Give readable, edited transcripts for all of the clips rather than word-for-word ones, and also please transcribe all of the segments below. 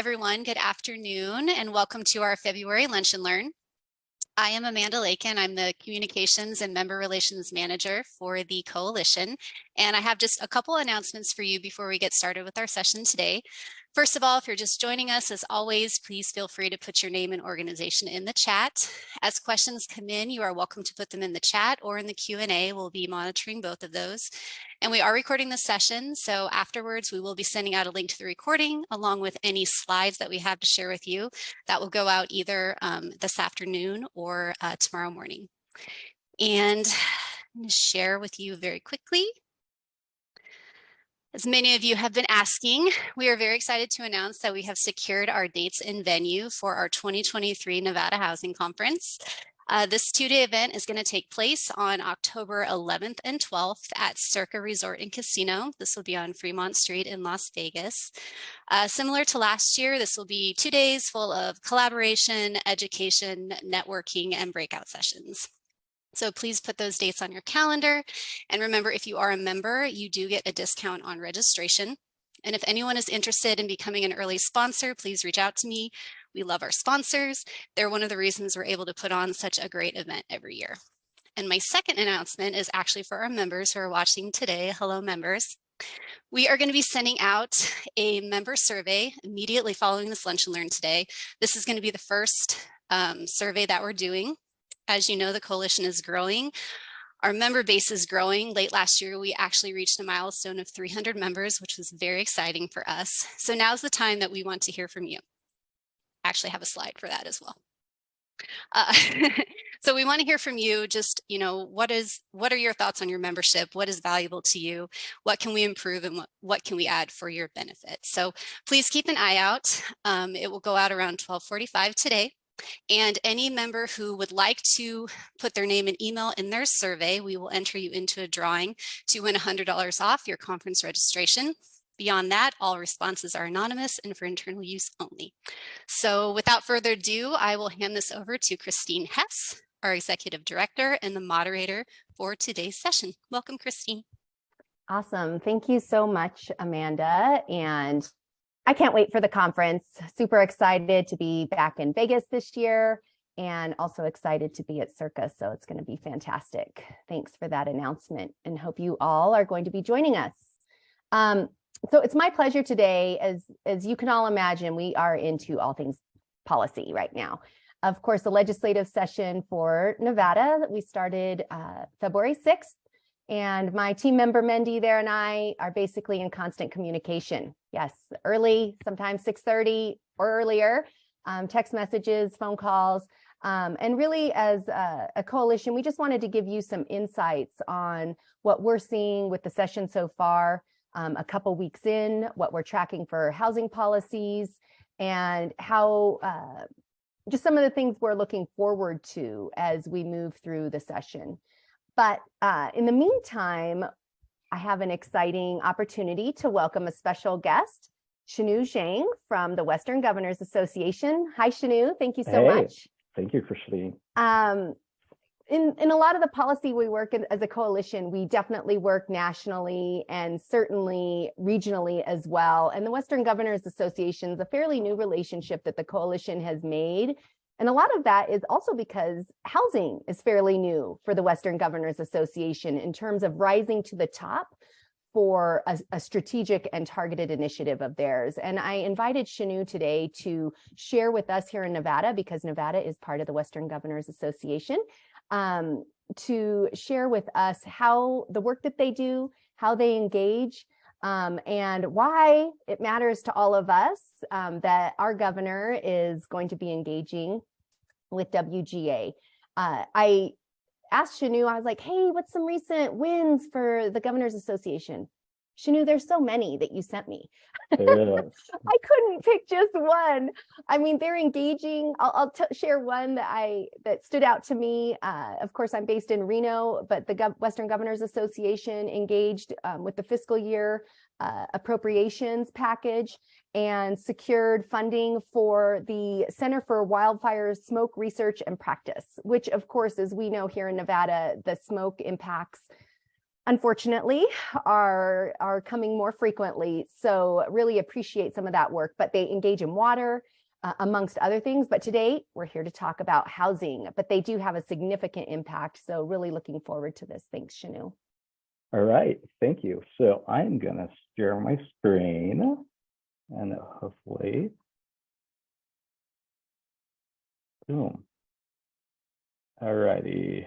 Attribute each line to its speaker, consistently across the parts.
Speaker 1: everyone. Good afternoon and welcome to our February Lunch and Learn. I am Amanda Lakin. I'm the Communications and Member Relations Manager for the Coalition. And I have just a couple announcements for you before we get started with our session today. First of all, if you're just joining us, as always, please feel free to put your name and organization in the chat. As questions come in, you are welcome to put them in the chat or in the Q&A. We'll be monitoring both of those. And we are recording this session, so afterwards we will be sending out a link to the recording along with any slides that we have to share with you. That will go out either this afternoon or tomorrow morning. And I'm going to share with you very quickly. As many of you have been asking, we are very excited to announce that we have secured our dates and venue for our 2023 Nevada Housing Conference. This two-day event is going to take place on October 11th and 12th at Circa Resort and Casino. This will be on Fremont Street in Las Vegas. Similar to last year, this will be 2 days full of collaboration, education, networking, and breakout sessions. So please put those dates on your calendar. And remember, if you are a member, you do get a discount on registration. And if anyone is interested in becoming an early sponsor, please reach out to me. We love our sponsors. They're one of the reasons we're able to put on such a great event every year. And my second announcement is actually for our members who are watching today. Hello, members. We are going to be sending out a member survey immediately following this Lunch and Learn today. This is going to be the first survey that we're doing. As you know, the coalition is growing. Our member base is growing. Late last year, we actually reached a milestone of 300 members, which was very exciting for us. So now's the time that we want to hear from you. I actually have a slide for that as well. So we want to hear from you. Just, what are your thoughts on your membership? What is valuable to you? What can we improve and what can we add for your benefit? So please keep an eye out. It will go out around 12:45 today. And any member who would like to put their name and email in their survey, we will enter you into a drawing to win $100 off your conference registration. Beyond that, all responses are anonymous and for internal use only. So without further ado, I will hand this over to Christine Hess, our Executive Director and the moderator for today's session. Welcome, Christine.
Speaker 2: Awesome. Thank you so much, Amanda. And I can't wait for the conference. Super excited to be back in Vegas this year and also excited to be at Circa. So it's going to be fantastic. Thanks for that announcement and hope you all are going to be joining us. So it's my pleasure today. As you can all imagine, we are into all things policy right now. Of course, the legislative session for Nevada that we started February 6th. And my team member, Mendy, there and I are basically in constant communication. Yes, early, sometimes 6:30 or earlier, text messages, phone calls. And really, as a coalition, we just wanted to give you some insights on what we're seeing with the session so far, a couple weeks in, what we're tracking for housing policies, and how just some of the things we're looking forward to as we move through the session. But in the meantime, I have an exciting opportunity to welcome a special guest, Chennou Xiong from the Western Governors Association. Hi, Chennou. Thank you so much.
Speaker 3: Thank you, Christine.
Speaker 2: In a lot of the policy we work in as a coalition, we definitely work nationally and certainly regionally as well. And the Western Governors Association is a fairly new relationship that the coalition has made. And a lot of that is also because housing is fairly new for the Western Governors Association in terms of rising to the top for a strategic and targeted initiative of theirs. And I invited Chennou today to share with us here in Nevada, because Nevada is part of the Western Governors Association, to share with us how the work that they do, how they engage, and why it matters to all of us that our governor is going to be engaging with WGA. I asked Chennou, I was like, hey, what's some recent wins for the Governors Association? Chennou, there's so many that you sent me. I couldn't pick just one. I mean, they're engaging. I'll share one that stood out to me. Of course, I'm based in Reno, but the Western Governors Association engaged with the fiscal year appropriations package and secured funding for the Center for Wildfire Smoke Research and Practice, which, of course, as we know here in Nevada, the smoke impacts unfortunately, are coming more frequently. So really appreciate some of that work, but they engage in water, amongst other things. But today we're here to talk about housing, but they do have a significant impact. So really looking forward to this. Thanks, Chennou.
Speaker 3: All right, thank you. So I'm gonna share my screen and hopefully, boom. All righty.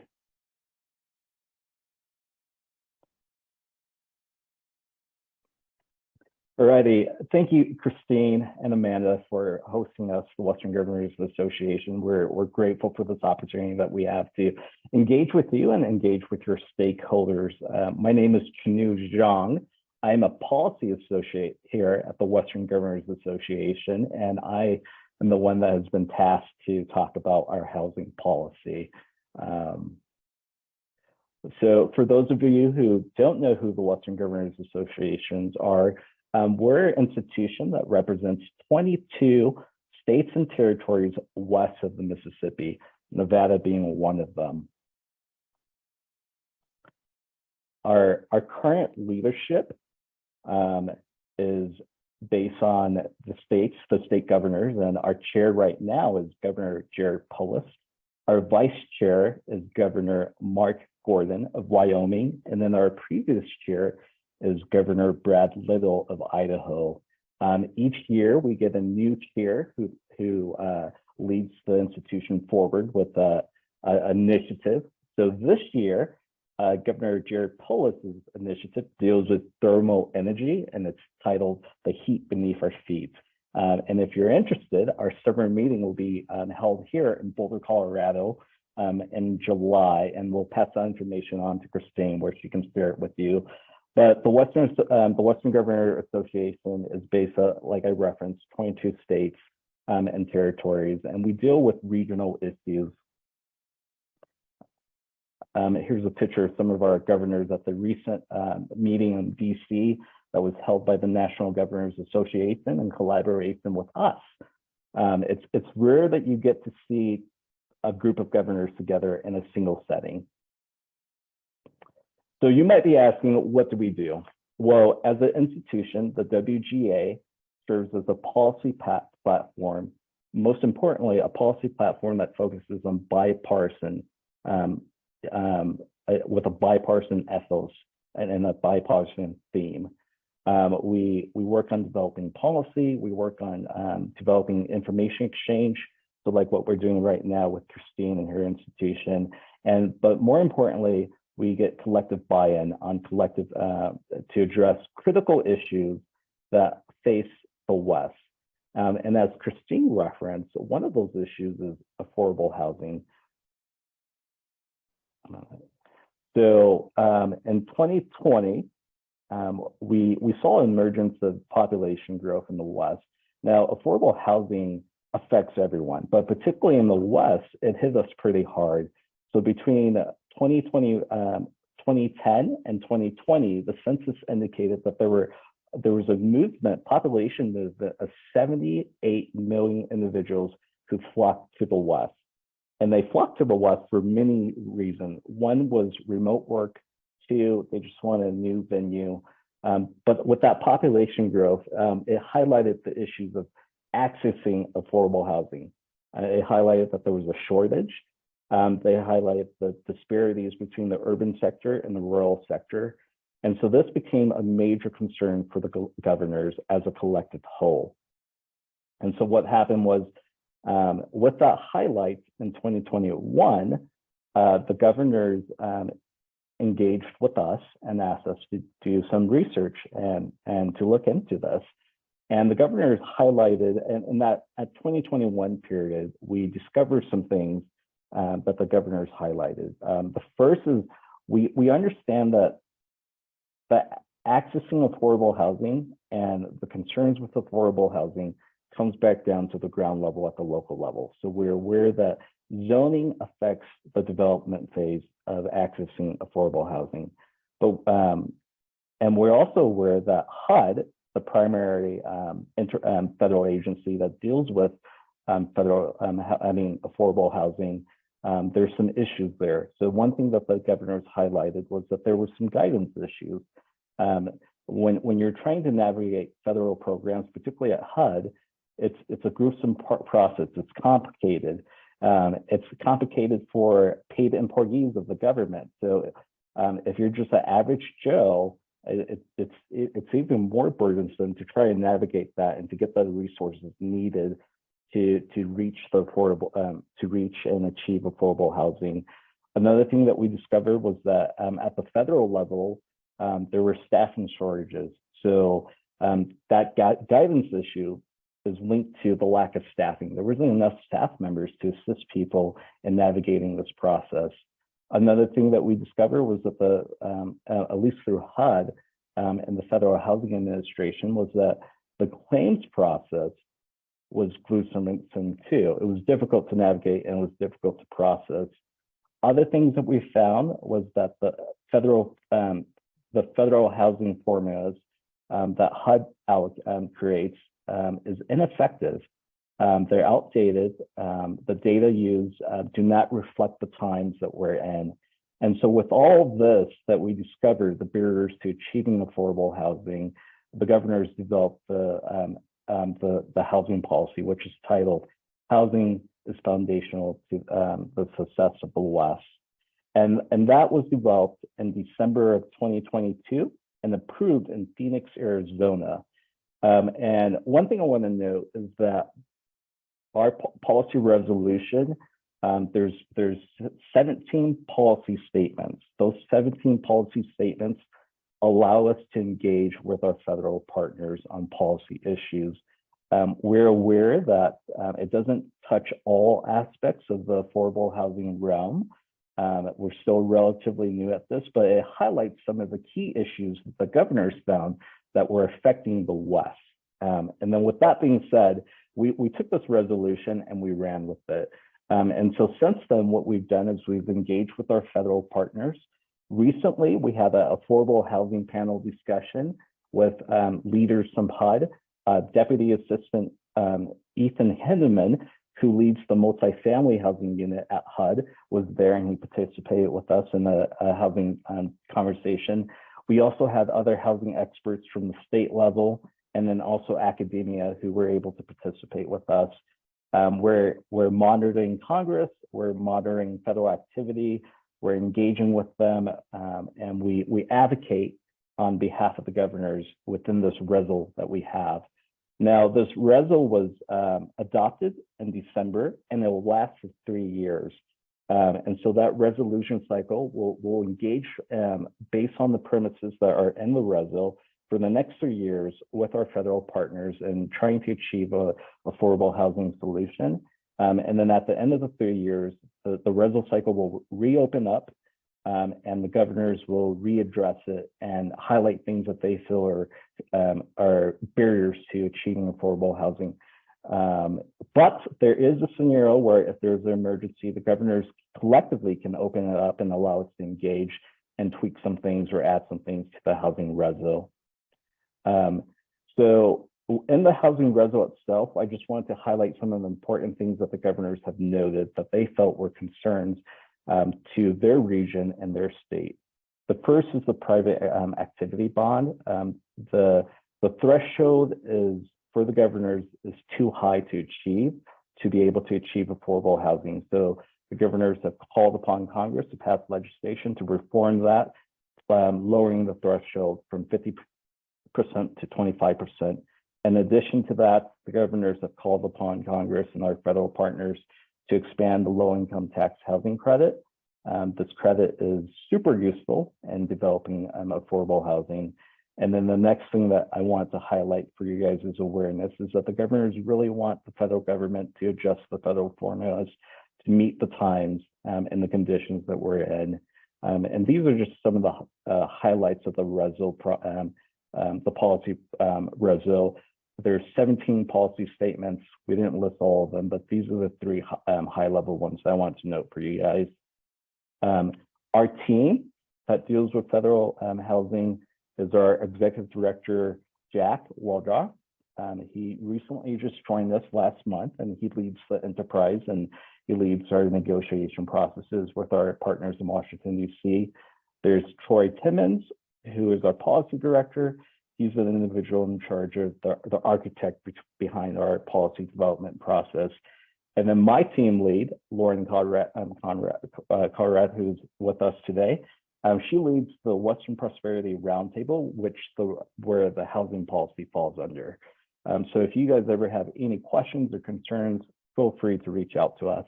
Speaker 3: Alrighty, thank you, Christine and Amanda, for hosting us, the Western Governors Association. We're grateful for this opportunity that we have to engage with you and engage with your stakeholders. My name is Chennou Xiong. I'm a policy associate here at the Western Governors Association, and I am the one that has been tasked to talk about our housing policy. So for those of you who don't know who the Western Governors Associations are, we're an institution that represents 22 states and territories west of the Mississippi, Nevada being one of them. Our current leadership is based on the state governors, and our chair right now is Governor Jared Polis. Our vice chair is Governor Mark Gordon of Wyoming, and then our previous chair is Governor Brad Little of Idaho. Each year we get a new chair who leads the institution forward with an initiative. So this year, Governor Jared Polis's initiative deals with thermal energy, and it's titled "The Heat Beneath Our Feet." And if you're interested, our summer meeting will be held here in Boulder, Colorado in July, and we'll pass that information on to Christine where she can share it with you. But the Western Governor Association is based, like I referenced, 22 states and territories, and we deal with regional issues. Here's a picture of some of our governors at the recent meeting in DC that was held by the National Governors Association in collaboration with us. It's rare that you get to see a group of governors together in a single setting. So you might be asking, what do we do? Well, as an institution, the WGA serves as a policy platform, most importantly, a policy platform that focuses on bipartisan, with a bipartisan ethos and a bipartisan theme. We work on developing policy, we work on developing information exchange, so like what we're doing right now with Christine and her institution, but more importantly, we get collective buy-in on collective to address critical issues that face the West. And as Christine referenced, one of those issues is affordable housing. So in 2020, we saw an emergence of population growth in the West. Now, affordable housing affects everyone, but particularly in the West, it hit us pretty hard. So between 2010 and 2020, the census indicated that there was a population movement of 78 million individuals who flocked to the West. And they flocked to the West for many reasons. One was remote work. Two, they just wanted a new venue. But with that population growth, it highlighted the issues of accessing affordable housing. It highlighted that there was a shortage. They highlighted the disparities between the urban sector and the rural sector. And so this became a major concern for the governors as a collective whole. And so what happened was, with that highlight in 2021, the governors engaged with us and asked us to do some research and to look into this. And the governors highlighted, and in that at 2021 period, we discovered some things that the governors highlighted. The first is we understand that accessing affordable housing and the concerns with affordable housing comes back down to the ground level at the local level. So we're aware that zoning affects the development phase of accessing affordable housing. But and we're also aware that HUD, the primary federal agency that deals with affordable housing, there's some issues there. So one thing that the governors highlighted was that there were some guidance issues. When you're trying to navigate federal programs, particularly at HUD, it's a gruesome process. It's complicated. It's complicated for paid employees of the government. So if you're just an average Joe, it's even more burdensome to try and navigate that and to get the resources needed to reach the affordable, to reach and achieve affordable housing. Another thing that we discovered was that at the federal level, there were staffing shortages. So that guidance issue is linked to the lack of staffing. There wasn't enough staff members to assist people in navigating this process. Another thing that we discovered was that at least through HUD and the Federal Housing Administration, was that the claims process was gruesome too. It was difficult to navigate and it was difficult to process. Other things that we found was that the federal housing formulas that HUD creates is ineffective. They're outdated. The data used do not reflect the times that we're in. And so with all of this that we discovered, the barriers to achieving affordable housing, the governors developed the housing policy, which is titled Housing is Foundational to the Success of the West. And that was developed in December of 2022 and approved in Phoenix, Arizona. And one thing I want to note is that our policy resolution, there's 17 policy statements. Those 17 policy statements allow us to engage with our federal partners on policy issues. We're aware that it doesn't touch all aspects of the affordable housing realm. We're still relatively new at this, but it highlights some of the key issues that the governors found that were affecting the West. And then with that being said, we took this resolution and we ran with it. And so since then, what we've done is we've engaged with our federal partners. Recently, we had an affordable housing panel discussion with leaders from HUD. Deputy Assistant Ethan Henneman, who leads the multifamily housing unit at HUD, was there and he participated with us in the housing conversation. We also had other housing experts from the state level and then also academia who were able to participate with us. We're monitoring Congress, we're monitoring federal activity, we're engaging with them, and we advocate on behalf of the governors within this resol that we have. Now, this resol was adopted in December and it will last for 3 years. And so that resolution cycle will engage based on the premises that are in the resol for the next 3 years with our federal partners in trying to achieve a affordable housing solution. And then at the end of the 3 years, the resol cycle will reopen up and the governors will readdress it and highlight things that they feel are barriers to achieving affordable housing. But there is a scenario where if there's an emergency, the governors collectively can open it up and allow us to engage and tweak some things or add some things to the housing resol. So in the housing resol itself, I just wanted to highlight some of the important things that the governors have noted that they felt were concerns to their region and their state. The first is the private activity bond. The threshold is for the governors is too high to achieve to be able to achieve affordable housing. So the governors have called upon Congress to pass legislation to reform that, lowering the threshold from 50% to 25%. In addition to that, the governors have called upon Congress and our federal partners to expand the low-income tax housing credit. This credit is super useful in developing affordable housing. And then the next thing that I want to highlight for you guys' awareness is that the governors really want the federal government to adjust the federal formulas to meet the times and the conditions that we're in. And these are just some of the highlights of the resol, the policy resol. There's 17 policy statements. We didn't list all of them, but these are the 3 high-level ones that I want to note for you guys. Our team that deals with federal housing is our executive director, Jack Waldraw. He recently just joined us last month and he leads the enterprise and He leads our negotiation processes with our partners in Washington, D.C. There's Troy Timmons, who is our policy director. He's an individual in charge of the architect behind our policy development process. And then my team lead, Lauren Conrad, who's with us today. She leads the Western Prosperity Roundtable, where the housing policy falls under. So if you guys ever have any questions or concerns, feel free to reach out to us.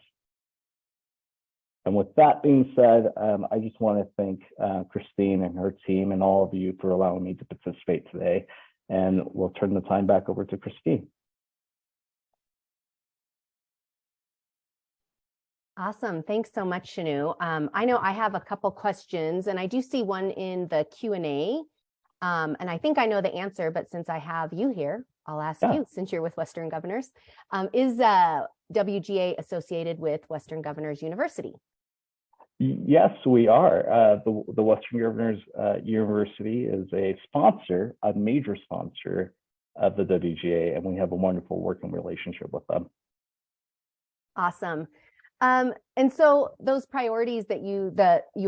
Speaker 3: And with that being said, I just want to thank Christine and her team and all of you for allowing me to participate today. And we'll turn the time back over to Christine.
Speaker 2: Awesome. Thanks so much, Chennou. I know I have a couple questions, and I do see one in the Q&A. And I think I know the answer, but since I have you here, I'll ask you, since you're with Western Governors. Is WGA associated with Western Governors University?
Speaker 3: Yes, we are. The Western Governors University is a major sponsor of the WGA, and we have a wonderful working relationship with them.
Speaker 2: Awesome. And so those priorities that you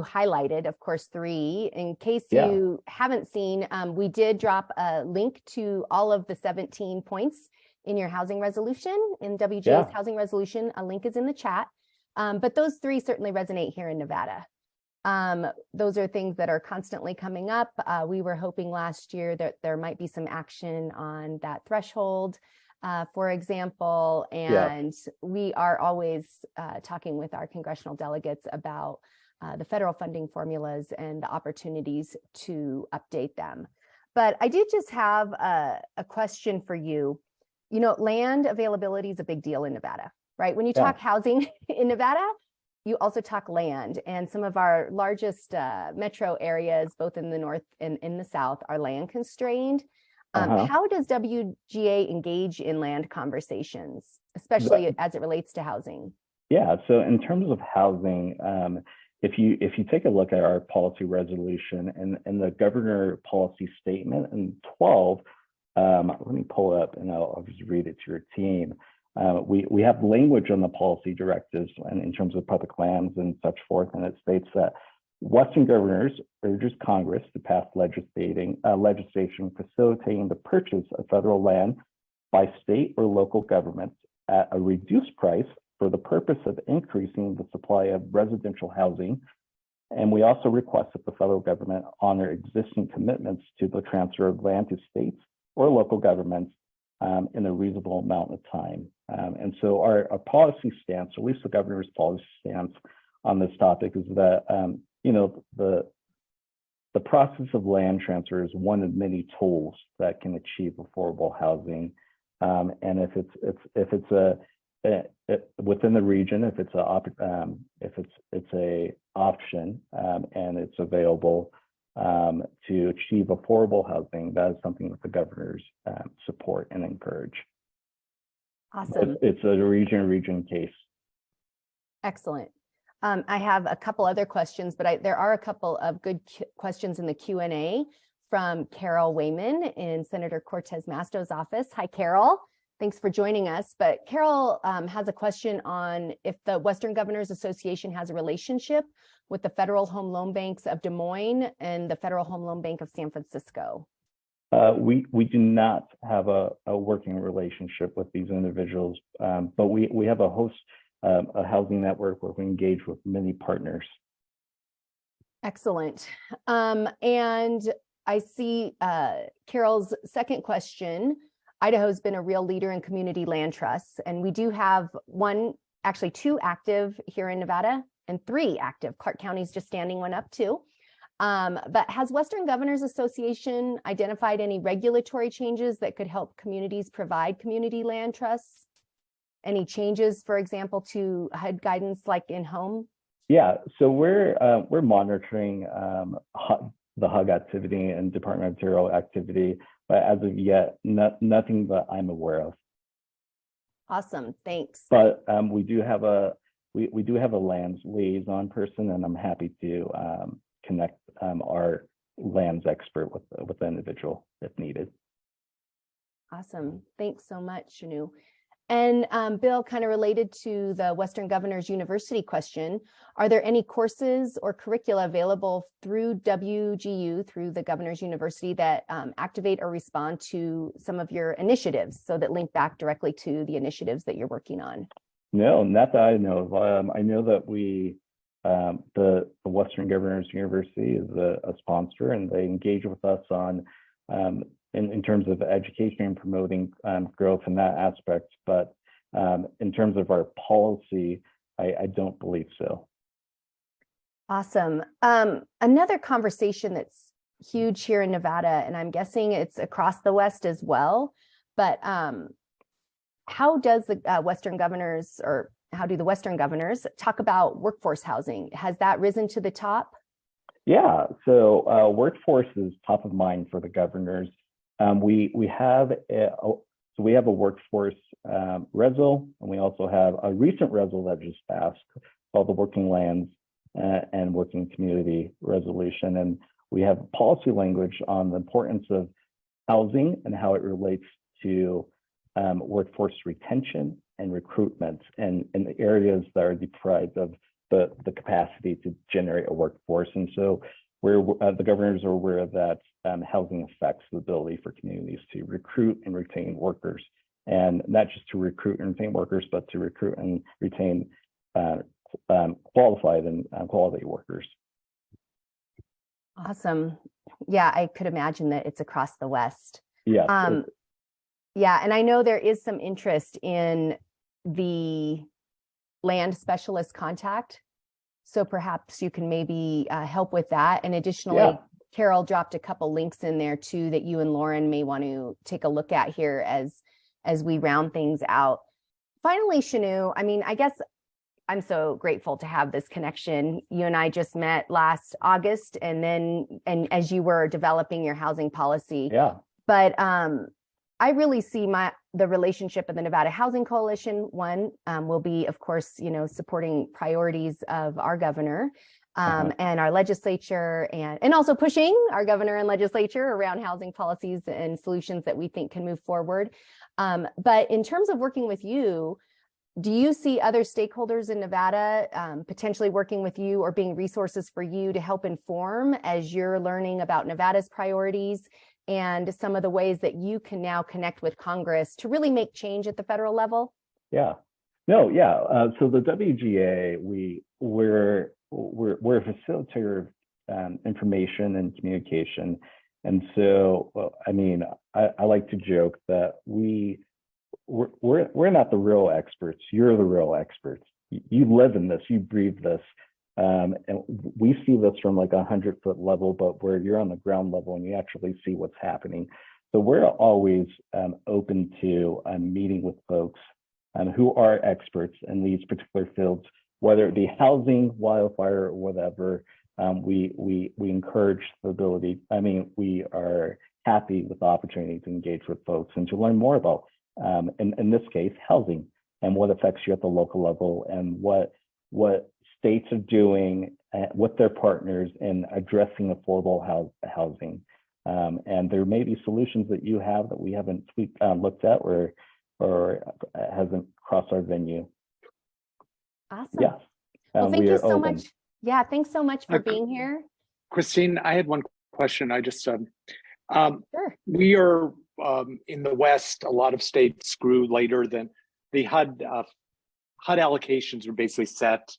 Speaker 2: highlighted, of course, 3, in case you haven't seen, we did drop a link to all of the 17 points in your housing resolution, in WGA's housing resolution. A link is in the chat. But those 3 certainly resonate here in Nevada. Those are things that are constantly coming up. We were hoping last year that there might be some action on that threshold, for example, and we are always talking with our congressional delegates about the federal funding formulas and the opportunities to update them. But I do just have a question for you. You know, land availability is a big deal in Nevada, right? When you talk housing in Nevada, you also talk land, and some of our largest metro areas, both in the north and in the south, are land constrained. How does WGA engage in land conversations, especially as it relates to housing?
Speaker 3: Yeah, so in terms of housing, if you take a look at our policy resolution and the governor policy statement in 12, let me pull it up and I'll just read it to your team. We have language on the policy directives and in terms of public lands and such forth, and it states that Western Governors urges Congress to pass legislation facilitating the purchase of federal land by state or local governments at a reduced price for the purpose of increasing the supply of residential housing. And we also request that the federal government honor existing commitments to the transfer of land to states or local governments in a reasonable amount of time. And so our policy stance, or at least the governor's policy stance on this topic, is that you know, the process of land transfer is one of many tools that can achieve affordable housing. And if it's within the region, if it's a option and it's available to achieve affordable housing, that is something that the governors support and encourage.
Speaker 2: Awesome.
Speaker 3: It's a region case.
Speaker 2: Excellent. I have a couple other questions, but there are a couple of good questions in the Q&A from Carol Wayman in Senator Cortez Masto's office. Hi, Carol. Thanks for joining us. But Carol has a question on if the Western Governors Association has a relationship with the Federal Home Loan Banks of Des Moines and the Federal Home Loan Bank of San Francisco.
Speaker 3: We do not have a working relationship with these individuals, but we have a housing network where we engage with many partners.
Speaker 2: Excellent. And I see Carol's second question. Idaho's been a real leader in community land trusts, and we do have actually 2 active here in Nevada and 3 active. Clark County's just standing one up too. But has Western Governors Association identified any regulatory changes that could help communities provide community land trusts? Any changes, for example, to HUD guidance like in home?
Speaker 3: Yeah, so we're monitoring the HUD activity and Department of Interior activity, but as of yet, nothing that I'm aware of.
Speaker 2: Awesome, thanks.
Speaker 3: But we do have a lands liaison person, and I'm happy to connect our lands expert with the individual if needed.
Speaker 2: Awesome, thanks so much, Chennou. And Bill, kind of related to the Western Governors University question, are there any courses or curricula available through WGU, through the Governors University, that activate or respond to some of your initiatives, so that link back directly to the initiatives that you're working on?
Speaker 3: No, not that I know of. I know that the Western Governors University is a sponsor, and they engage with us on in terms of education and promoting growth in that aspect. But in terms of our policy, I don't believe so.
Speaker 2: Awesome. Another conversation that's huge here in Nevada, and I'm guessing it's across the West as well, but how does the Western Governors, or how do the Western Governors talk about workforce housing? Has that risen to the top?
Speaker 3: Yeah, so workforce is top of mind for the governors. We have a workforce resol, and we also have a recent resol that just passed called the Working Lands and Working Community Resolution. And we have policy language on the importance of housing and how it relates to workforce retention and recruitment, and in the areas that are deprived of the capacity to generate a workforce. And so the governors are aware that housing affects the ability for communities to recruit and retain workers, and not just to recruit and retain workers, but to recruit and retain qualified and quality workers.
Speaker 2: Awesome. Yeah, I could imagine that it's across the West.
Speaker 3: Yeah.
Speaker 2: Yeah, and I know there is some interest in the land specialist contact, so perhaps you can maybe help with that. And additionally, yeah, Carol dropped a couple links in there too that you and Lauren may want to take a look at here as we round things out. Finally, Chennou, I mean, I guess I'm so grateful to have this connection. You and I just met last August, and as you were developing your housing policy.
Speaker 3: Yeah.
Speaker 2: But I really see the relationship of the Nevada Housing Coalition. One will be, of course, supporting priorities of our governor and our legislature, and also pushing our governor and legislature around housing policies and solutions that we think can move forward. But in terms of working with you, do you see other stakeholders in Nevada potentially working with you or being resources for you to help inform as you're learning about Nevada's priorities and some of the ways that you can now connect with Congress to really make change at the federal level?
Speaker 3: Yeah. No, yeah. So the WGA, we're a facilitator of information and communication. And so, I mean, I like to joke that we're not the real experts. You're the real experts. You live in this, you breathe this. And we see this from like 100-foot level, but where you're on the ground level and you actually see what's happening. So we're always open to meeting with folks who are experts in these particular fields, whether it be housing, wildfire, or whatever. We encourage the ability. I mean, we are happy with the opportunity to engage with folks and to learn more about, in this case, housing and what affects you at the local level, and what states are doing with their partners in addressing affordable housing. And there may be solutions that you have that we haven't looked at or hasn't crossed our venue.
Speaker 2: Awesome.
Speaker 3: Yes.
Speaker 2: Well, thank you so much. Yeah, thanks so much for being here.
Speaker 4: Christine, I had one question. I just,
Speaker 2: Sure.
Speaker 4: We are in the West, a lot of states grew later than the HUD allocations were basically set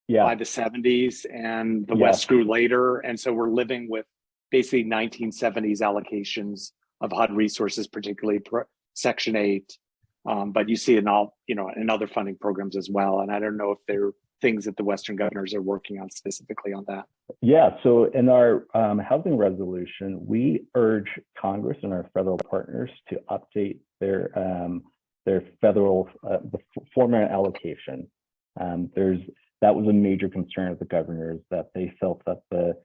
Speaker 4: by the 70s, and the West grew later. And so we're living with basically 1970s allocations of HUD resources, particularly Section 8. But you see it in other funding programs as well. And I don't know if there are things that the Western governors are working on specifically on that.
Speaker 3: Yeah, so in our housing resolution, we urge Congress and our federal partners to update their federal formula allocation. That was a major concern of the governors, that they felt that the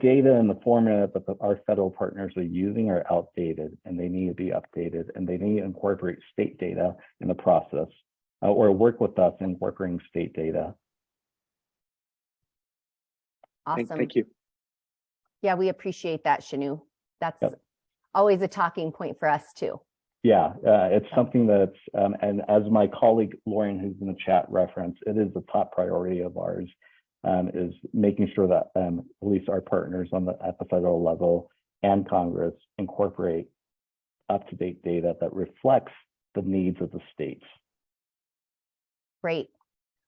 Speaker 3: data and the formula that our federal partners are using are outdated, and they need to be updated, and they need to incorporate state data in the process, or work with us in incorporating state data.
Speaker 2: Awesome.
Speaker 4: Thank you.
Speaker 2: Yeah, we appreciate that, Chennou. That's always a talking point for us too.
Speaker 3: Yeah, it's something that's, and as my colleague Lauren, who's in the chat, referenced, it is a top priority of ours, is making sure that at least our partners at the federal level and Congress incorporate up-to-date data that reflects the needs of the states.
Speaker 2: Great.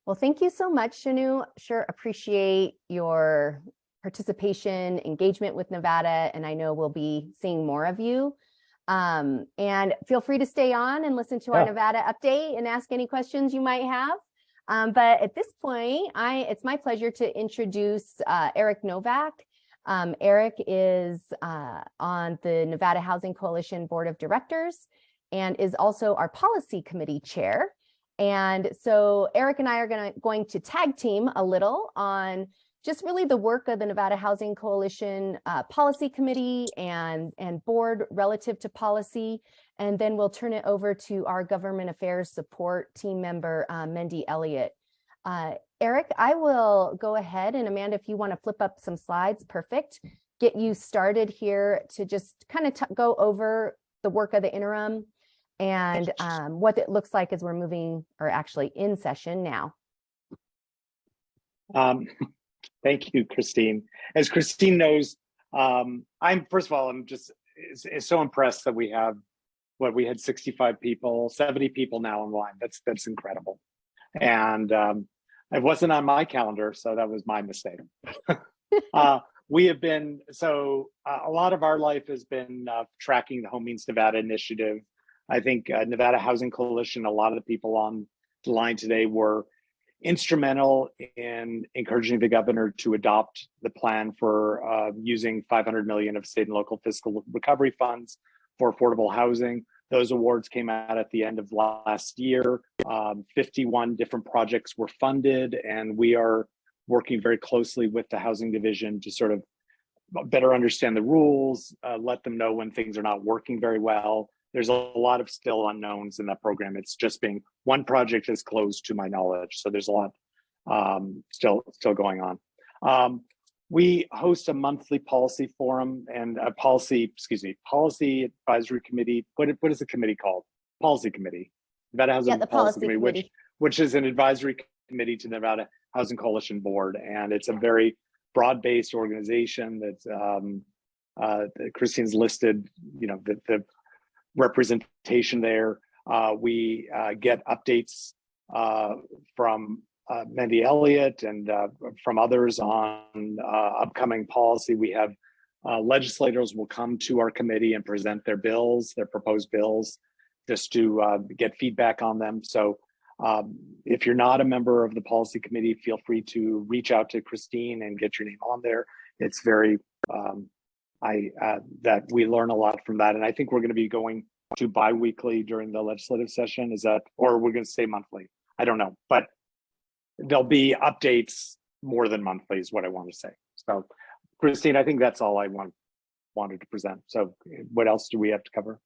Speaker 2: Well, thank you so much, Chennou. Sure appreciate your participation, engagement with Nevada, and I know we'll be seeing more of you. And feel free to stay on and listen to our Nevada update and ask any questions you might have. But at this point, it's my pleasure to introduce Eric Novak. Eric is on the Nevada Housing Coalition Board of Directors and is also our policy committee chair. And so Eric and I are going to tag team a little on just really the work of the Nevada Housing Coalition Policy Committee and board relative to policy. And then we'll turn it over to our government affairs support team member, Mendy Elliott. Eric, I will go ahead, and Amanda, if you want to flip up some slides, perfect. Get you started here to just kind of go over the work of the interim and what it looks like as we're moving, or actually in session now.
Speaker 4: Thank you, Christine. As Christine knows, first of all, I'm just so impressed that we had 65 people, 70 people now online. That's incredible. And it wasn't on my calendar, so that was my mistake. We have been, a lot of our life has been tracking the Home Means Nevada initiative. I think Nevada Housing Coalition, a lot of the people on the line today were instrumental in encouraging the governor to adopt the plan for using $500 million of state and local fiscal recovery funds for affordable housing. Those awards came out at the end of last year. 51 different projects were funded, and we are working very closely with the housing division to sort of better understand the rules, let them know when things are not working very well. There's a lot of still unknowns in that program. It's just one project is closed to my knowledge. So there's a lot still going on. We host a monthly policy forum and a policy advisory committee. What is the committee called? Policy committee. Nevada Housing Policy Committee, which is an advisory committee to Nevada Housing Coalition Board. And it's a very broad-based organization that Christine's listed, the representation there. We get updates from Mendy Elliott and from others on upcoming policy. We have legislators will come to our committee and present their proposed bills, just to get feedback on them. So if you're not a member of the policy committee, feel free to reach out to Christine and get your name on there. It's very, that we learn a lot from that. And I think we're going to be going to bi-weekly during the legislative session. Or we're going to stay monthly? I don't know, but there'll be updates more than monthly is what I want to say. So Christine, I think that's all I wanted to present. So what else do we have to cover?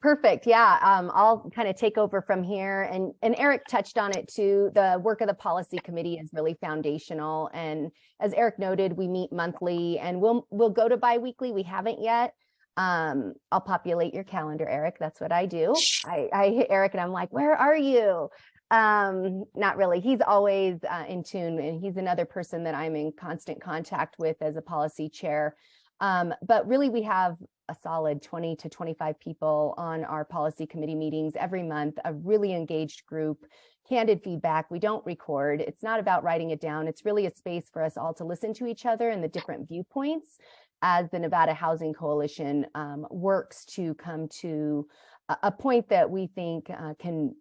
Speaker 2: Perfect. Yeah, I'll kind of take over from here. And Eric touched on it too. The work of the policy committee is really foundational. And as Eric noted, we meet monthly, and we'll go to bi-weekly. We haven't yet. I'll populate your calendar, Eric. That's what I do. I hit Eric and I'm like, where are you? Not really. He's always in tune, and he's another person that I'm in constant contact with as a policy chair. But really, we have a solid 20 to 25 people on our policy committee meetings every month, a really engaged group, candid feedback. We don't record. It's not about writing it down. It's really a space for us all to listen to each other and the different viewpoints as the Nevada Housing Coalition works to come to a point that we think can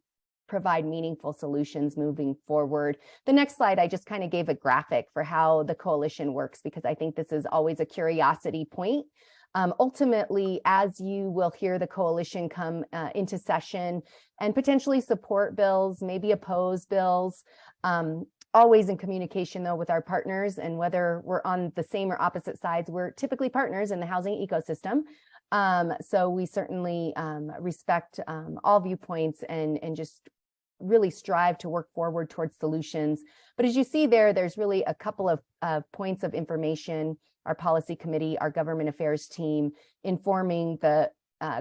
Speaker 2: provide meaningful solutions moving forward. The next slide, I just kind of gave a graphic for how the coalition works, because I think this is always a curiosity point. Ultimately, as you will hear the coalition come into session and potentially support bills, maybe oppose bills, always in communication though with our partners, and whether we're on the same or opposite sides, we're typically partners in the housing ecosystem. So we certainly respect all viewpoints and just really strive to work forward towards solutions. But as you see there, there's really a couple of points of information, our policy committee, our government affairs team, informing the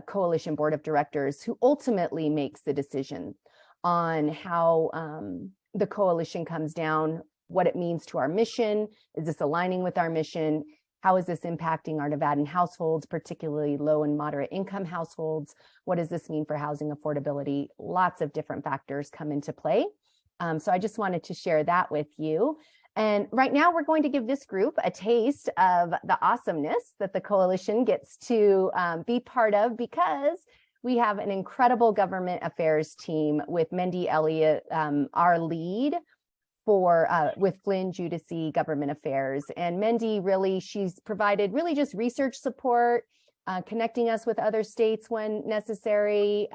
Speaker 2: coalition board of directors who ultimately makes the decision on how the coalition comes down, what it means to our mission. Is this aligning with our mission? How is this impacting our Nevadan households, particularly low and moderate income households? What does this mean for housing affordability? Lots of different factors come into play. So I just wanted to share that with you. And right now we're going to give this group a taste of the awesomeness that the coalition gets to be part of, because we have an incredible government affairs team with Mendy Elliott, our lead with Flynn Giudici Government Affairs. And Mendy really, she's provided really just research support, connecting us with other states when necessary.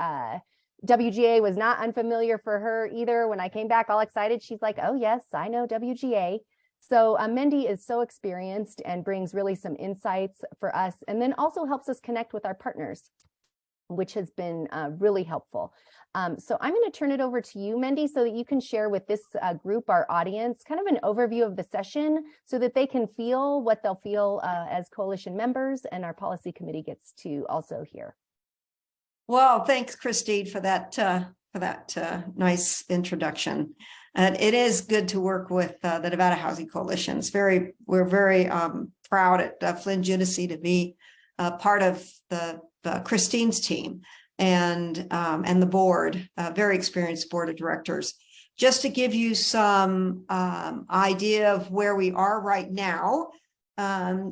Speaker 2: WGA was not unfamiliar for her either. When I came back all excited, she's like, oh yes, I know WGA. So Mendy is so experienced and brings really some insights for us, and then also helps us connect with our partners, which has been really helpful. So I'm going to turn it over to you, Mendy, so that you can share with this group, our audience, kind of an overview of the session so that they can feel what they'll feel as coalition members, and our policy committee gets to also hear.
Speaker 5: Well, thanks, Christine, for that nice introduction. And it is good to work with the Nevada Housing Coalition. We're very proud at Flynn Giudici to be part of the Christine's team and the board, very experienced board of directors. Just to give you some idea of where we are right now,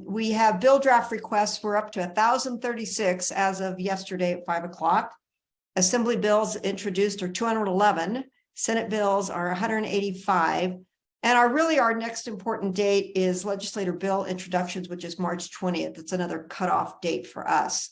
Speaker 5: we have bill draft requests. We're up to 1,036 as of yesterday at 5 o'clock. Assembly bills introduced are 211. Senate bills are 185. And our next important date is legislator bill introductions, which is March 20th. It's another cutoff date for us.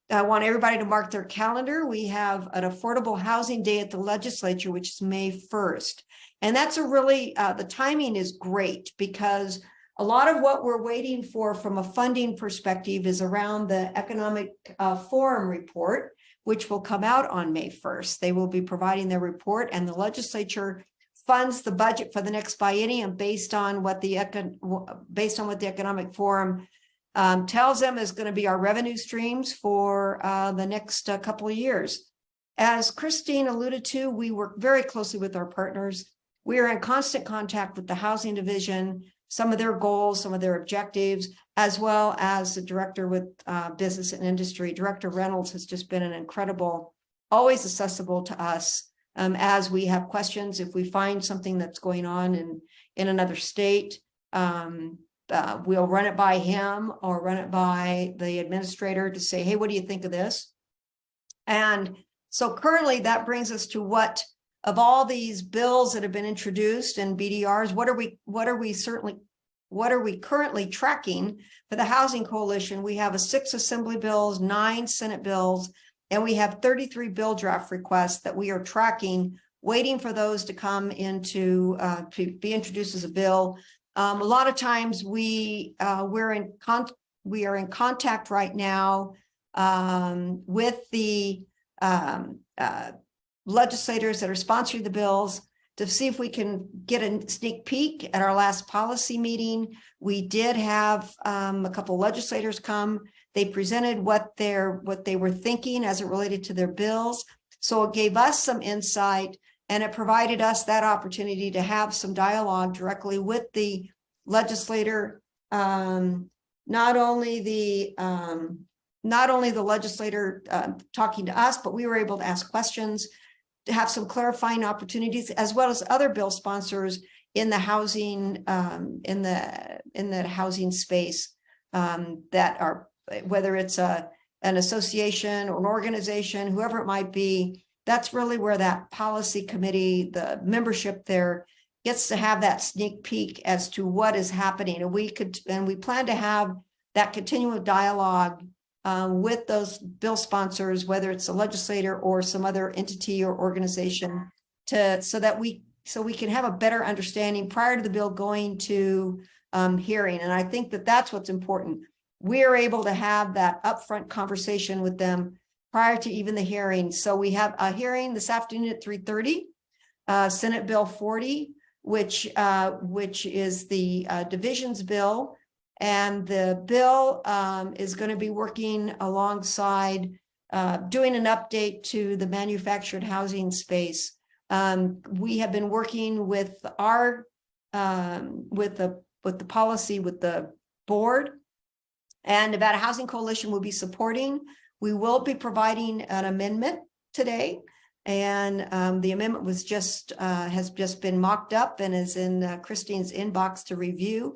Speaker 5: I want everybody to mark their calendar. We have an affordable housing day at the legislature, which is May 1st. And that's the timing is great, because a lot of what we're waiting for from a funding perspective is around the economic forum report, which will come out on May 1st. They will be providing their report, and the legislature funds the budget for the next biennium based on what the economic forum tells them is going to be our revenue streams for the next couple of years. As Christine alluded to, we work very closely with our partners. We are in constant contact with the housing division, some of their goals, some of their objectives, as well as the director with business and industry. Director Reynolds has just been an incredible, always accessible to us as we have questions. If we find something that's going on in another state, we'll run it by him or run it by the administrator to say, hey, what do you think of this? And so currently that brings us to what of all these bills that have been introduced and BDRs, what are we currently tracking for the Housing Coalition? We have 6 Assembly bills, 9 Senate bills, and we have 33 bill draft requests that we are tracking, waiting for those to come into to be introduced as a bill. A lot of times we are in contact right now with the legislators that are sponsoring the bills to see if we can get a sneak peek. At our last policy meeting, we did have a couple legislators come. They presented what they were thinking as it related to their bills. So it gave us some insight, and it provided us that opportunity to have some dialogue directly with the legislator, not only the legislator talking to us, but we were able to ask questions, to have some clarifying opportunities, as well as other bill sponsors in the housing in the housing space that are, whether it's an association or an organization, whoever it might be. That's really where that policy committee, the membership there, gets to have that sneak peek as to what is happening. And we plan to have that continual dialogue with those bill sponsors, whether it's a legislator or some other entity or organization, so we can have a better understanding prior to the bill going to hearing. And I think that that's what's important. We are able to have that upfront conversation with them prior to even the hearing. So we have a hearing this afternoon at 3:30, Senate Bill 40, which is the divisions bill. And the bill is going to be working alongside doing an update to the manufactured housing space. We have been working with our with the policy with the board, and Nevada Housing Coalition will be supporting. We will be providing an amendment today, and the amendment was has just been mocked up and is in Christine's inbox to review.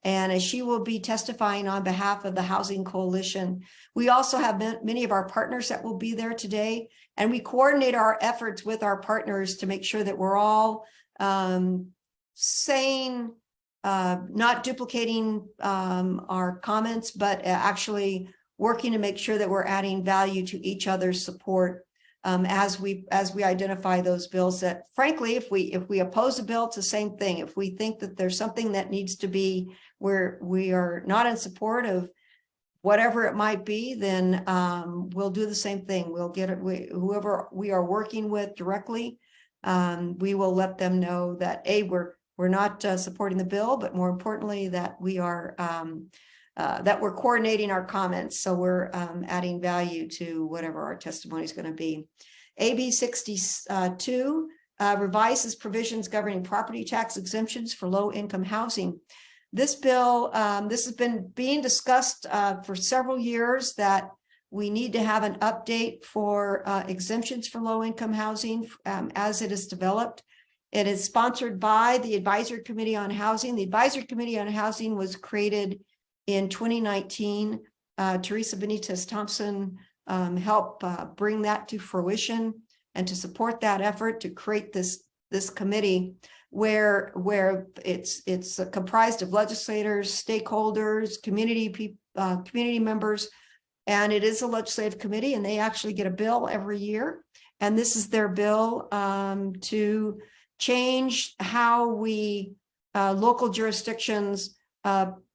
Speaker 5: And as she will be testifying on behalf of the Housing Coalition, we also have many of our partners that will be there today, and we coordinate our efforts with our partners to make sure that we're all saying, not duplicating our comments, but actually working to make sure that we're adding value to each other's support as we identify those bills that, frankly, if we oppose a bill, it's the same thing. If we think that there's something that needs to be where we are not in support of whatever it might be, then we'll do the same thing. We'll get it. Whoever we are working with directly, we will let them know that we're not supporting the bill, but more importantly, that we are that we're coordinating our comments, so we're adding value to whatever our testimony is going to be. AB 62 revises provisions governing property tax exemptions for low-income housing. This bill, this has been being discussed for several years, that we need to have an update for exemptions for low-income housing as it is developed. It is sponsored by the Advisory Committee on Housing. The Advisory Committee on Housing was created in 2019. Teresa Benitez Thompson helped bring that to fruition, and to support that effort to create this committee where it's comprised of legislators, stakeholders, community members, and it is a legislative committee, and they actually get a bill every year. And this is their bill to change how we local jurisdictions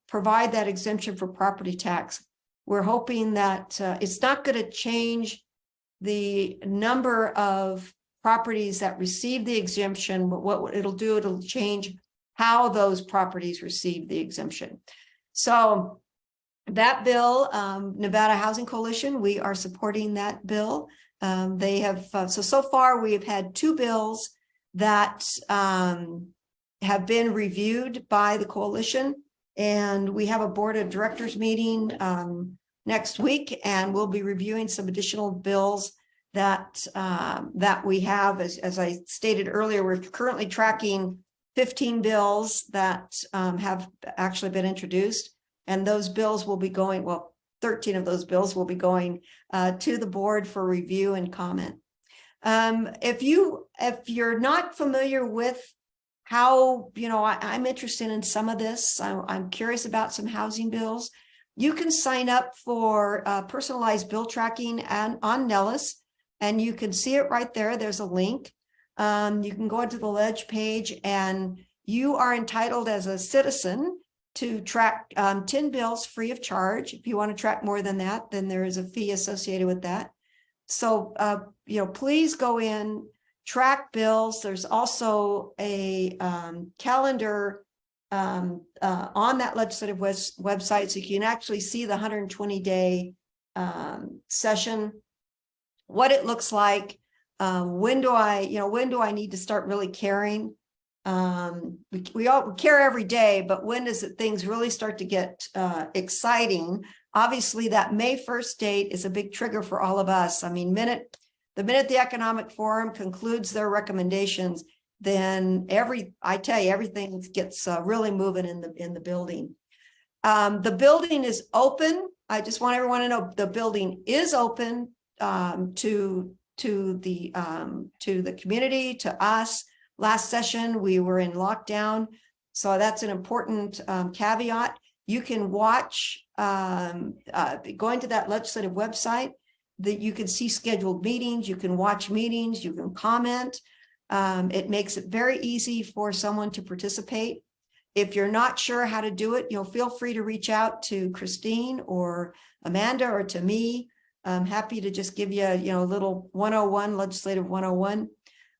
Speaker 5: provide that exemption for property tax. We're hoping that it's not going to change the number of properties that receive the exemption, but what it'll do, it'll change how those properties receive the exemption. So that bill, Nevada Housing Coalition, we are supporting that bill. They have, so far we have had 2 bills that have been reviewed by the coalition, and we have a board of directors meeting next week, and we'll be reviewing some additional bills that we have. As I stated earlier, we're currently tracking 15 bills that have actually been introduced, and those bills will be going, well, 13 of those bills will be going to the board for review and comment. If you're not familiar with how, I'm interested in some of this, I'm curious about some housing bills, you can sign up for personalized bill tracking on Nellis, and you can see it right there. There's a link. You can go into the Ledge page, and you are entitled as a citizen to track 10 bills free of charge. If you want to track more than that, then there is a fee associated with that. So, please go in, track bills. There's also a calendar on that legislative website, so you can actually see the 120-day session, what it looks like. When do I need to start really caring? We all care every day, but when does things really start to get exciting? Obviously, that May 1st date is a big trigger for all of us. I mean, the minute the Economic Forum concludes their recommendations, then everything gets really moving in the building. The building is open. I just want everyone to know the building is open to the community, to us. Last session, we were in lockdown, so that's an important caveat. You can watch, going to that legislative website, that you can see scheduled meetings, you can watch meetings, you can comment. It makes it very easy for someone to participate. If you're not sure how to do it, feel free to reach out to Christine or Amanda or to me. I'm happy to just give you a little 101, legislative 101.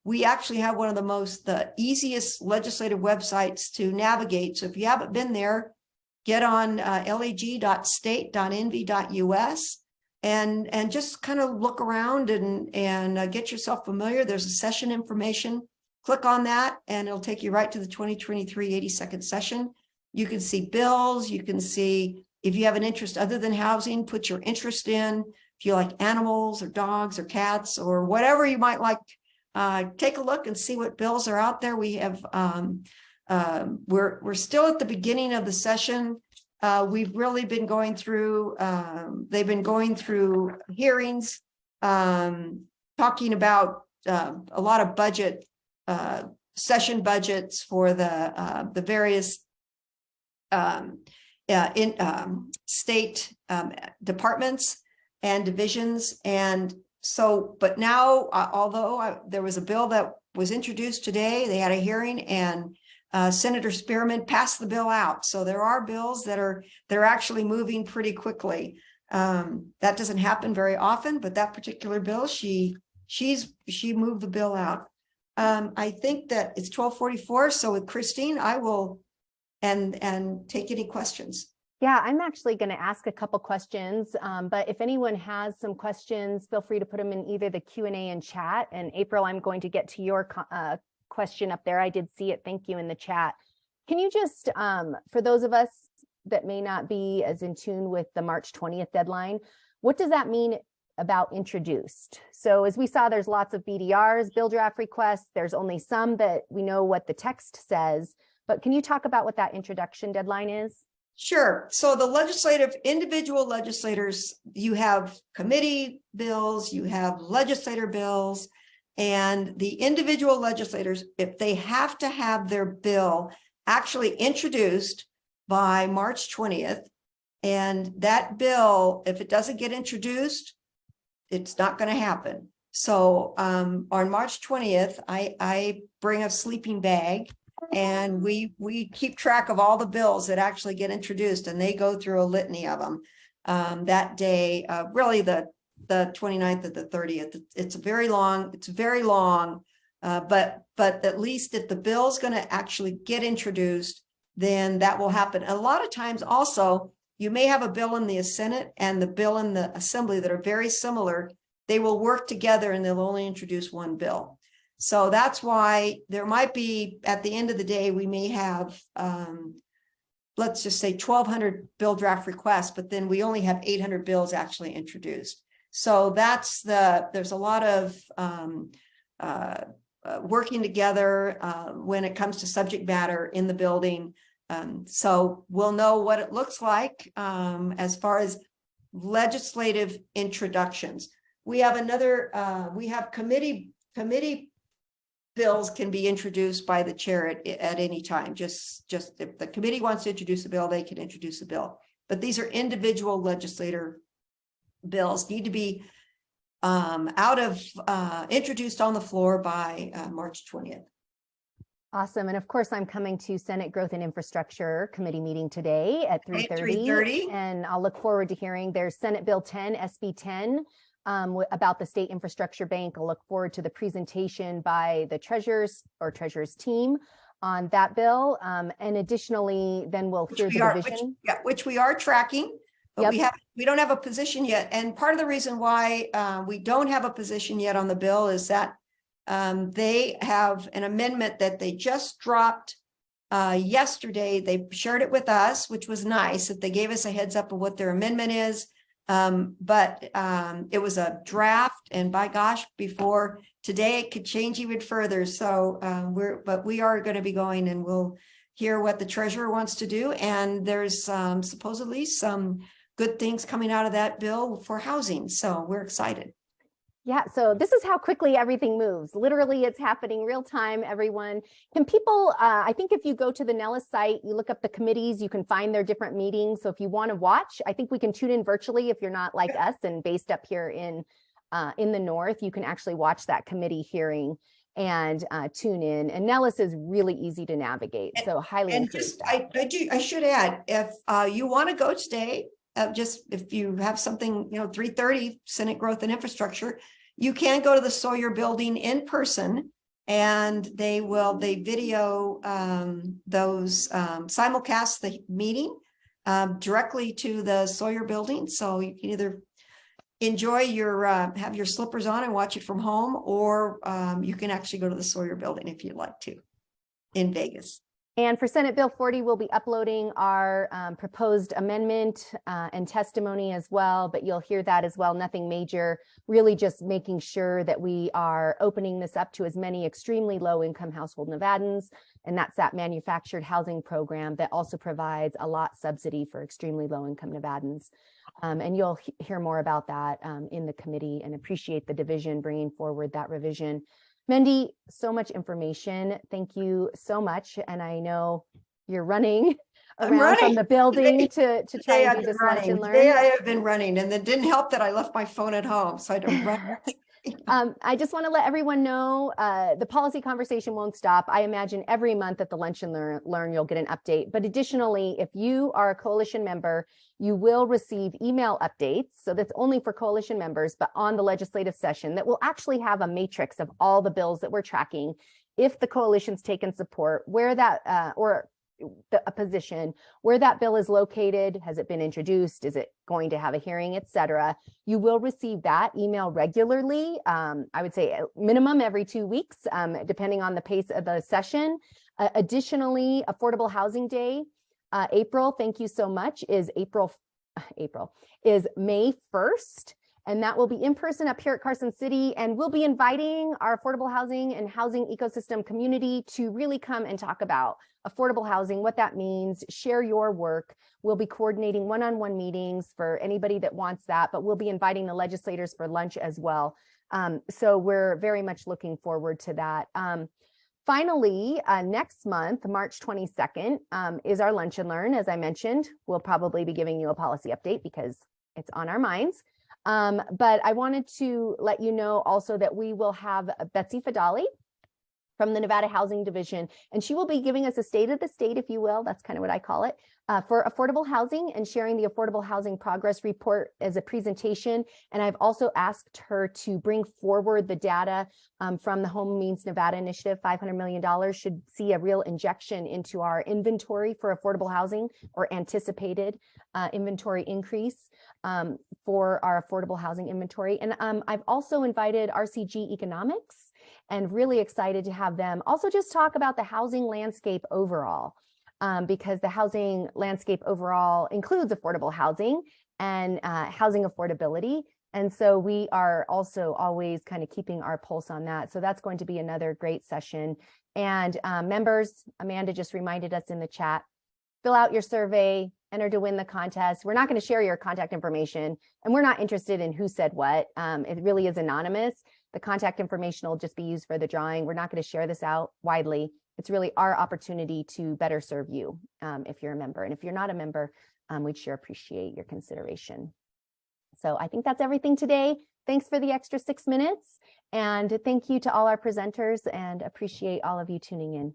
Speaker 5: We actually have one of the easiest legislative websites to navigate. So if you haven't been there, get on leg.state.nv.us. and just kind of look around and get yourself familiar. There's a session information. Click on that and it'll take you right to the 2023 82nd session. You can see bills. You can see if you have an interest other than housing, put your interest in. If you like animals or dogs or cats or whatever you might like, take a look and see what bills are out there. We have, we're still at the beginning of the session. We've really been going through, they've been going through hearings, talking about a lot of budget, session budgets for the various state departments and divisions. And so, but now, although there was a bill that was introduced today, they had a hearing and Senator Spearman passed the bill out. So there are bills that are actually moving pretty quickly. That doesn't happen very often, but that particular bill, she moved the bill out. I think that it's 12:44. So with Christine, I will and take any questions.
Speaker 2: Yeah, I'm actually going to ask a couple questions, but if anyone has some questions, feel free to put them in either the Q&A and chat. And April, I'm going to get to your question up there. I did see it. Thank you in the chat. Can you just, for those of us that may not be as in tune with the March 20th deadline, what does that mean about introduced? So as we saw, there's lots of BDRs, bill draft requests. There's only some that we know what the text says, but can you talk about what that introduction deadline is?
Speaker 5: Sure. So individual legislators, you have committee bills, you have legislator bills, and the individual legislators, if they have to have their bill actually introduced by March 20th, and that bill, if it doesn't get introduced, it's not going to happen. So on March 20th, I bring a sleeping bag and we keep track of all the bills that actually get introduced, and they go through a litany of them that day, really the 29th or the 30th. It's very long, but at least if the bill's going to actually get introduced, then that will happen. A lot of times also, you may have a bill in the Senate and the bill in the Assembly that are very similar. They will work together and they'll only introduce one bill. So that's why there might be, at the end of the day, we may have, let's just say 1,200 bill draft requests, but then we only have 800 bills actually introduced. So there's a lot of working together when it comes to subject matter in the building. So we'll know what it looks like as far as legislative introductions. We have we have committee bills can be introduced by the chair at any time. Just if the committee wants to introduce a bill, they can introduce a bill. But these are individual legislator bills, need to be introduced on the floor by March 20th.
Speaker 2: Awesome. And of course, I'm coming to Senate Growth and Infrastructure Committee meeting today at 3:30. And I'll look forward to hearing there's Senate Bill 10, SB 10, about the State Infrastructure Bank. I'll look forward to the presentation by the treasurer's team on that bill. And additionally, then we'll hear the division.
Speaker 5: Which we are tracking, but we don't have a position yet. And part of the reason why we don't have a position yet on the bill is that they have an amendment that they just dropped yesterday. They shared it with us, which was nice that they gave us a heads up of what their amendment is. But it was a draft, and by gosh, before today it could change even further. So we are going to be going, and we'll hear what the treasurer wants to do. And there's supposedly some good things coming out of that bill for housing. So we're excited.
Speaker 2: Yeah, so this is how quickly everything moves. Literally, it's happening real time, everyone. Can people, I think if you go to the Nellis site, you look up the committees, you can find their different meetings. So if you want to watch, I think we can tune in virtually if you're not like us and based up here in the north, you can actually watch that committee hearing and tune in. And Nellis is really easy to navigate, so highly encourage that.
Speaker 5: I should add, if you want to go today, just if you have something, 3:30 Senate Growth and Infrastructure, you can go to the Sawyer building in person, and they video those simulcast the meeting directly to the Sawyer building. So you can either enjoy your, have your slippers on and watch it from home, or you can actually go to the Sawyer building if you'd like to in Vegas.
Speaker 2: And for Senate Bill 40, we'll be uploading our proposed amendment and testimony as well, but you'll hear that as well. Nothing major, really just making sure that we are opening this up to as many extremely low income household Nevadans. And that's that manufactured housing program that also provides a lot subsidy for extremely low income Nevadans. And you'll hear more about that in the committee, and appreciate the division bringing forward that revision. Mendy, so much information. Thank you so much. And I know you're running around from the building to try and do this lunch and learn.
Speaker 5: Today I have been running, and it didn't help that I left my phone at home, so I don't run.
Speaker 2: I just want to let everyone know the policy conversation won't stop. I imagine every month at the Lunch and Learn you'll get an update. But additionally, if you are a coalition member, you will receive email updates. So that's only for coalition members, but on the legislative session that will actually have a matrix of all the bills that we're tracking. If the coalition's taken support, where that a position, where that bill is located, has it been introduced, is it going to have a hearing, etc. You will receive that email regularly. I would say minimum every 2 weeks, depending on the pace of the session. Additionally, Affordable Housing Day, April, thank you so much, is May 1st. And that will be in person up here at Carson City. And we'll be inviting our affordable housing and housing ecosystem community to really come and talk about affordable housing, what that means, share your work. We'll be coordinating one-on-one meetings for anybody that wants that, but we'll be inviting the legislators for lunch as well. So we're very much looking forward to that. Finally, next month, March 22nd, is our Lunch and Learn. As I mentioned, we'll probably be giving you a policy update because it's on our minds. But I wanted to let you know also that we will have Betsy Fadali from the Nevada Housing Division, and she will be giving us a state of the state, if you will, that's kind of what I call it, for affordable housing, and sharing the Affordable Housing Progress Report as a presentation. And I've also asked her to bring forward the data from the Home Means Nevada initiative. $500 million should see a real injection into our inventory for affordable housing, or anticipated inventory increase for our affordable housing inventory. And I've also invited RCG Economics, and really excited to have them also just talk about the housing landscape overall, because the housing landscape overall includes affordable housing and housing affordability. And so we are also always kind of keeping our pulse on that. So that's going to be another great session. And members, Amanda just reminded us in the chat, fill out your survey, enter to win the contest. We're not going to share your contact information, and we're not interested in who said what. It really is anonymous. The contact information will just be used for the drawing. We're not going to share this out widely. It's really our opportunity to better serve you if you're a member. And if you're not a member, we'd sure appreciate your consideration. So I think that's everything today. Thanks for the extra 6 minutes. And thank you to all our presenters, and appreciate all of you tuning in.